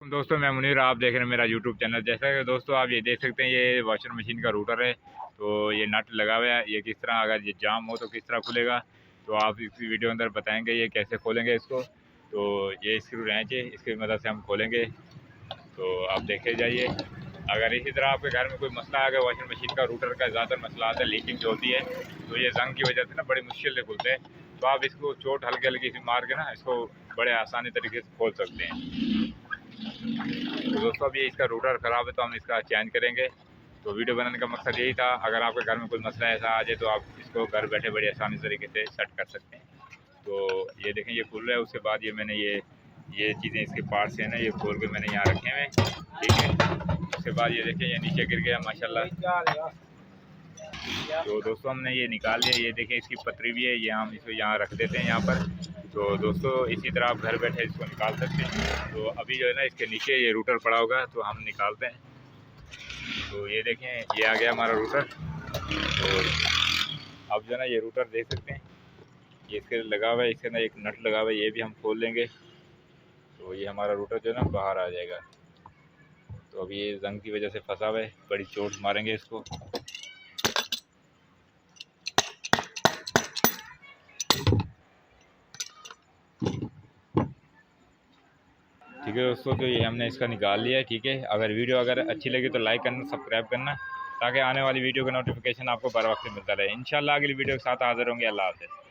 दोस्तों मैं मुनीर, आप देख रहे हैं मेरा यूट्यूब चैनल। जैसा कि दोस्तों आप ये देख सकते हैं, ये वॉशिंग मशीन का रूटर है। तो ये नट लगा हुआ है, ये किस तरह अगर ये जाम हो तो किस तरह खुलेगा, तो आप इस वीडियो के अंदर बताएंगे ये कैसे खोलेंगे इसको। तो ये स्क्रू रेंच है, इसकी मदद से हम खोलेंगे। तो आप देखे जाइए। अगर इसी तरह आपके घर में कोई मसला आ गया, वॉशिंग मशीन का रूटर का ज़्यादा मसला आता है, लीकिंग जो होती है, तो ये जंग की वजह से ना बड़ी मुश्किल से खुलते हैं। तो आप इसको चोट हल्की हल्की सी मार के ना इसको बड़े आसानी तरीके से खोल सकते हैं। तो दोस्तों अभी इसका रूटर ख़राब है तो हम इसका चेंज करेंगे। तो वीडियो बनाने का मकसद यही था, अगर आपके घर में कोई मसला ऐसा आ जाए तो आप इसको घर बैठे बड़ी आसानी तरीके से सेट कर सकते हैं। तो ये देखें, ये खुल रहा है। उसके बाद ये मैंने ये चीज़ें इसके पार्ट्स हैं ना, ये खोल के मैंने यहाँ रखे हुए, ठीक है। उसके बाद ये देखें, ये नीचे गिर गया माशाल्लाह। तो दोस्तों हमने ये निकाल लिया। ये देखें, इसकी पतरी भी है, ये हम इसको यहाँ रख देते हैं यहाँ पर। तो दोस्तों इसी तरह आप घर बैठे इसको निकाल सकते हैं। तो अभी जो है ना, इसके नीचे ये रूटर पड़ा होगा तो हम निकालते हैं। तो ये देखें, ये आ गया हमारा रूटर। तो अब जो है ना, ये रूटर देख सकते हैं, ये इसके लगा हुआ है, इसके अंदर एक नट लगा हुआ है, ये भी हम खोल लेंगे। तो ये हमारा रूटर जो है ना बाहर आ जाएगा। तो अभी ये जंग की वजह से फंसा हुआ है, बड़ी चोट मारेंगे इसको। ठीक है दोस्तों, तो ये हमने इसका निकाल लिया है, ठीक है। अगर वीडियो अच्छी लगी तो लाइक करना, सब्सक्राइब करना, ताकि आने वाली वीडियो का नोटिफिकेशन आपको बर वक्त मिलता रहे। इंशाल्लाह अगली वीडियो के साथ हाजिर होंगे। अल्लाह हाफ़िज़।